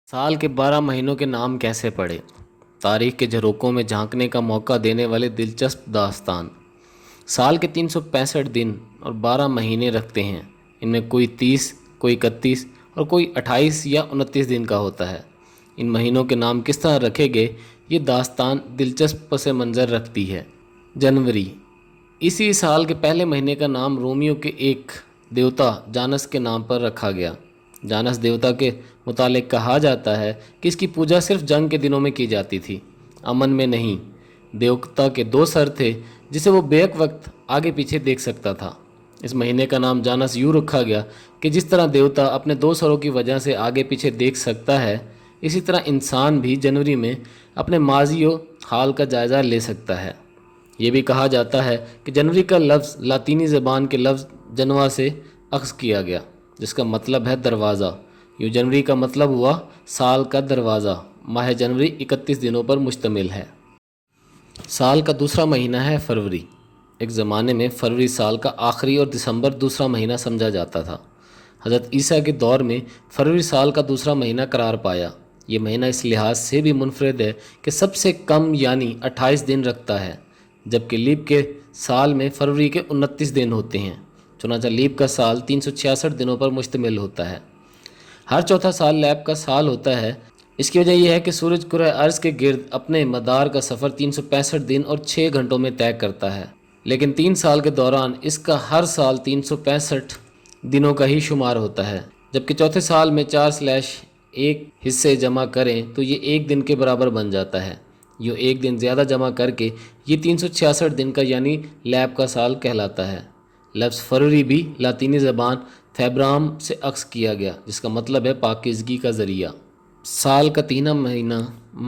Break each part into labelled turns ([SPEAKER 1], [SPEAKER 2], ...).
[SPEAKER 1] سال کے 12 مہینوں کے نام کیسے پڑھے؟ تاریخ کے جھروکوں میں جھانکنے کا موقع دینے والے دلچسپ داستان۔ سال کے 365 دن اور 12 مہینے رکھتے ہیں۔ ان میں کوئی 30، کوئی 31 اور کوئی 28 یا 29 دن کا ہوتا ہے۔ ان مہینوں کے نام کس طرح رکھے گئے، یہ داستان دلچسپ پس منظر رکھتی ہے۔ جنوری، اسی سال کے پہلے مہینے کا نام رومیوں کے ایک دیوتا جانس کے نام پر رکھا گیا۔ جانس دیوتا کے متعلق کہا جاتا ہے کہ اس کی پوجا صرف جنگ کے دنوں میں کی جاتی تھی، امن میں نہیں۔ دیوتا کے 2 سر تھے جسے وہ بیک وقت آگے پیچھے دیکھ سکتا تھا۔ اس مہینے کا نام جانس یوں رکھا گیا کہ جس طرح دیوتا اپنے 2 سروں کی وجہ سے آگے پیچھے دیکھ سکتا ہے، اسی طرح انسان بھی جنوری میں اپنے ماضی و حال کا جائزہ لے سکتا ہے۔ یہ بھی کہا جاتا ہے کہ جنوری کا لفظ لاطینی زبان کے لفظ جنوا سے اخذ کیا گیا، جس کا مطلب ہے دروازہ۔ یوں جنوری کا مطلب ہوا سال کا دروازہ۔ ماہ جنوری 31 دنوں پر مشتمل ہے۔ سال کا دوسرا مہینہ ہے فروری۔ ایک زمانے میں فروری سال کا آخری اور دسمبر دوسرا مہینہ سمجھا جاتا تھا۔ حضرت عیسیٰ کے دور میں فروری سال کا دوسرا مہینہ قرار پایا۔ یہ مہینہ اس لحاظ سے بھی منفرد ہے کہ سب سے کم یعنی 28 دن رکھتا ہے، جبکہ لیپ کے سال میں فروری کے 29 دن ہوتے ہیں۔ چنانچہ لیپ کا سال 366 دنوں پر مشتمل ہوتا ہے۔ ہر چوتھا سال لیپ کا سال ہوتا ہے۔ اس کی وجہ یہ ہے کہ سورج کرۂ ارض کے گرد اپنے مدار کا سفر 365 دن اور 6 گھنٹوں میں طے کرتا ہے، لیکن 3 سال کے دوران اس کا ہر سال 365 دنوں کا ہی شمار ہوتا ہے، جبکہ چوتھے سال میں 4/1 حصے جمع کریں تو یہ 1 دن کے برابر بن جاتا ہے۔ یوں 1 دن زیادہ جمع کر کے یہ 366 دن کا یعنی لیپ کا سال کہلاتا ہے۔ لفظ فروری بھی لاطینی زبان فیبرام سے اخذ کیا گیا، جس کا مطلب ہے پاکیزگی کا ذریعہ۔ سال کا 3واں مہینہ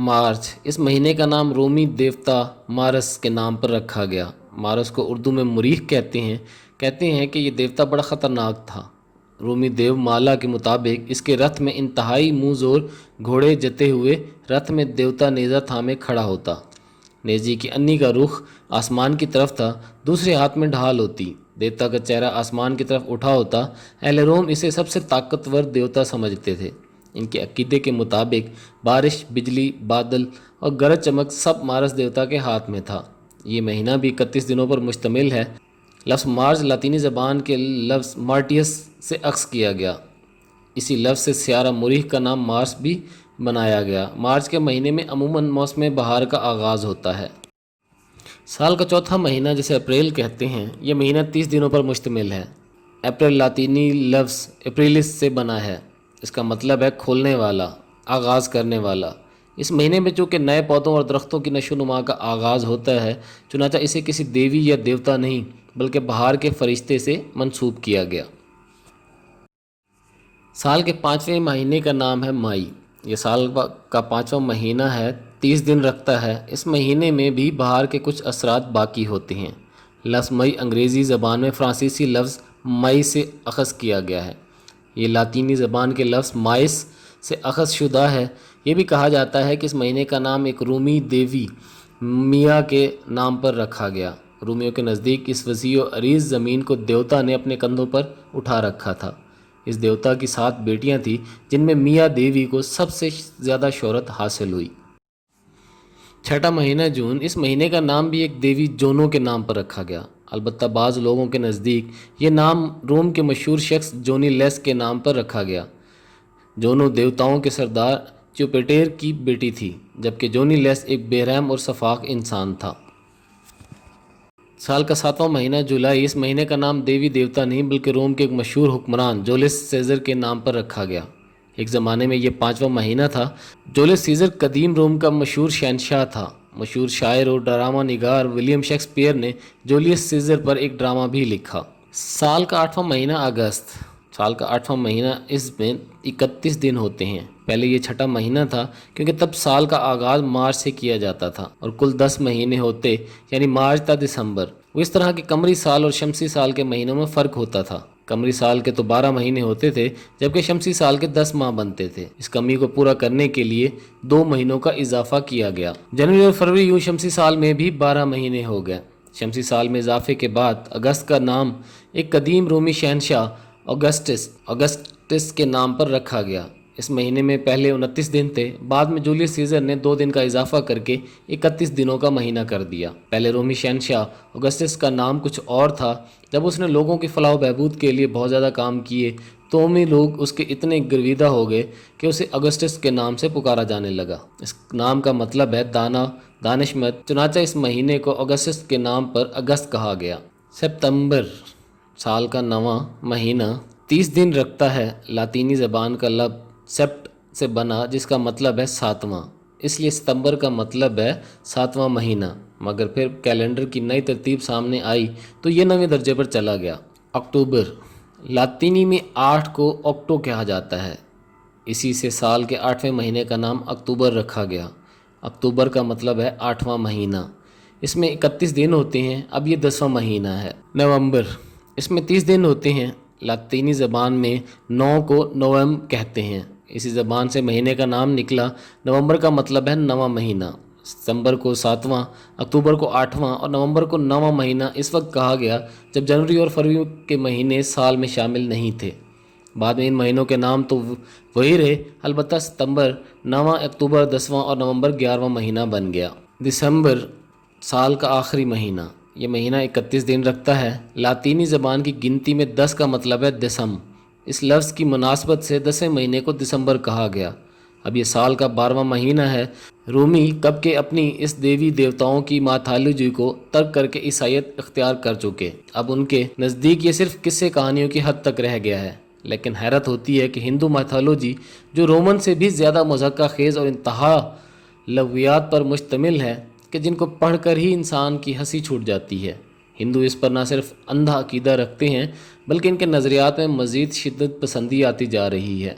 [SPEAKER 1] مارچ۔ اس مہینے کا نام رومی دیوتا مارس کے نام پر رکھا گیا۔ مارس کو اردو میں مریخ کہتے ہیں کہ یہ دیوتا بڑا خطرناک تھا۔ رومی دیو مالا کے مطابق اس کے رتھ میں انتہائی منہ زور گھوڑے جتے ہوئے رتھ میں دیوتا نیزہ تھامے کھڑا ہوتا۔ نیزی کی انی کا رخ آسمان کی طرف تھا، دوسرے ہاتھ میں ڈھال ہوتی۔ دیوتا کا چہرہ آسمان کی طرف اٹھا ہوتا۔ اہل روم اسے سب سے طاقتور دیوتا سمجھتے تھے۔ ان کے عقیدے کے مطابق بارش، بجلی، بادل اور گرج چمک سب مارس دیوتا کے ہاتھ میں تھا۔ یہ مہینہ بھی 31 دنوں پر مشتمل ہے۔ لفظ مارچ لاطینی زبان کے لفظ مارٹیس سے اخذ کیا گیا۔ اسی لفظ سے سیارہ مریخ کا نام مارس بھی بنایا گیا۔ مارچ کے مہینے میں عموماً موسم بہار کا آغاز ہوتا ہے۔ سال کا چوتھا مہینہ جسے اپریل کہتے ہیں، یہ مہینہ 30 دنوں پر مشتمل ہے۔ اپریل لاطینی لفظ اپریلس سے بنا ہے۔ اس کا مطلب ہے کھولنے والا، آغاز کرنے والا۔ اس مہینے میں چونکہ نئے پودوں اور درختوں کی نشو و نما کا آغاز ہوتا ہے، چنانچہ اسے کسی دیوی یا دیوتا نہیں بلکہ بہار کے فرشتے سے منسوب کیا گیا۔ سال کے 5ویں مہینے کا نام ہے مئی۔ یہ سال کا 5واں مہینہ ہے، 30 دن رکھتا ہے۔ اس مہینے میں بھی بہار کے کچھ اثرات باقی ہوتے ہیں۔ لفظ مئی انگریزی زبان میں فرانسیسی لفظ مئی سے اخذ کیا گیا ہے۔ یہ لاطینی زبان کے لفظ مائس سے اخذ شدہ ہے۔ یہ بھی کہا جاتا ہے کہ اس مہینے کا نام ایک رومی دیوی میا کے نام پر رکھا گیا۔ رومیوں کے نزدیک اس وسیع و عریض زمین کو دیوتا نے اپنے کندھوں پر اٹھا رکھا تھا۔ اس دیوتا کی 7 بیٹیاں تھیں، جن میں میا دیوی کو سب سے زیادہ شہرت حاصل ہوئی۔ چھٹا مہینہ جون۔ اس مہینے کا نام بھی ایک دیوی جونو کے نام پر رکھا گیا، البتہ بعض لوگوں کے نزدیک یہ نام روم کے مشہور شخص جونی لیس کے نام پر رکھا گیا۔ جونو دیوتاؤں کے سردار چیوپیٹر کی بیٹی تھی، جبکہ جونی لیس ایک بے رحم اور شفاق انسان تھا۔ سال کا 7واں مہینہ جولائی۔ اس مہینے کا نام دیوی دیوتا نہیں بلکہ روم کے ایک مشہور حکمران جولیس سیزر کے نام پر رکھا گیا۔ ایک زمانے میں یہ 5واں مہینہ تھا۔ جولیس سیزر قدیم روم کا مشہور شہنشاہ تھا۔ مشہور شاعر اور ڈرامہ نگار ولیم شیکسپیئر نے جولیس سیزر پر ایک ڈرامہ بھی لکھا۔ سال کا 8واں مہینہ اگست۔ سال کا 8واں مہینہ، اس میں 31 دن ہوتے ہیں۔ پہلے یہ چھٹا مہینہ تھا کیونکہ تب سال کا آغاز مارچ سے کیا جاتا تھا اور کل 10 مہینے ہوتے، یعنی مارچ تا دسمبر۔ وہ اس طرح کہ قمری سال اور شمسی سال کے مہینوں میں فرق ہوتا تھا۔ قمری سال کے تو 12 مہینے ہوتے تھے، جبکہ شمسی سال کے 10 ماہ بنتے تھے۔ اس کمی کو پورا کرنے کے لیے 2 مہینوں کا اضافہ کیا گیا۔ جنوری اور فروری یوں شمسی سال میں بھی 12 مہینے ہو گئے۔ شمسی سال میں اضافے کے بعد اگست کا نام ایک قدیم رومی شہنشاہ اوگسٹس کے نام پر رکھا گیا۔ اس مہینے میں پہلے 29 دن تھے، بعد میں جولیس سیزر نے 2 دن کا اضافہ کر کے 31 دنوں کا مہینہ کر دیا۔ پہلے رومی شہنشاہ اگسٹس کا نام کچھ اور تھا۔ جب اس نے لوگوں کی فلاح و بہبود کے لیے بہت زیادہ کام کیے تو عمومی لوگ اس کے اتنے گرویدہ ہو گئے کہ اسے اگسٹس کے نام سے پکارا جانے لگا۔ اس نام کا مطلب ہے دانا، دانشمند، چنانچہ اس مہینے کو اگسٹس کے نام پر اگست کہا گیا۔ ستمبر سال کا 9واں مہینہ 30 دن رکھتا ہے۔ لاطینی زبان کا لفظ سیپٹ سے بنا جس کا مطلب ہے 7واں، اس لیے ستمبر کا مطلب ہے 7واں مہینہ، مگر پھر کیلنڈر کی نئی ترتیب سامنے آئی تو یہ 9ویں درجے پر چلا گیا۔ اکتوبر لاطینی میں 8 کو اوکٹو کہا جاتا ہے، اسی سے سال کے 8ویں مہینے کا نام اکتوبر رکھا گیا۔ اکتوبر کا مطلب ہے 8واں مہینہ، اس میں 31 دن ہوتے ہیں، اب یہ 10واں مہینہ ہے۔ نومبر اس میں 30 دن ہوتے ہیں، لاطینی زبان میں 9 کو نویم کہتے ہیں، اسی زبان سے مہینے کا نام نکلا۔ نومبر کا مطلب ہے 9واں مہینہ۔ ستمبر کو 7واں، اکتوبر کو 8واں اور نومبر کو 9واں مہینہ اس وقت کہا گیا جب جنوری اور فروری کے مہینے سال میں شامل نہیں تھے۔ بعد میں ان مہینوں کے نام تو وہی رہے، البتہ ستمبر 9واں، اکتوبر 10واں اور نومبر 11واں مہینہ بن گیا۔ دسمبر سال کا آخری مہینہ، یہ مہینہ 31 دن رکھتا ہے۔ لاطینی زبان کی گنتی میں 10 کا مطلب ہے دسم، اس لفظ کی مناسبت سے 10ویں مہینے کو دسمبر کہا گیا۔ اب یہ سال کا 12واں مہینہ ہے۔ رومی کب کے اپنی اس دیوی دیوتاؤں کی مائتھالوجی کو ترک کر کے عیسائیت اختیار کر چکے، اب ان کے نزدیک یہ صرف قصے کہانیوں کی حد تک رہ گیا ہے۔ لیکن حیرت ہوتی ہے کہ ہندو مائتھالوجی جو رومن سے بھی زیادہ مضحکہ خیز اور انتہا لغویات پر مشتمل ہے کہ جن کو پڑھ کر ہی انسان کی ہنسی چھوٹ جاتی ہے، ہندو اس پر نہ صرف اندھا عقیدہ رکھتے ہیں بلکہ ان کے نظریات میں مزید شدت پسندی آتی جا رہی ہے۔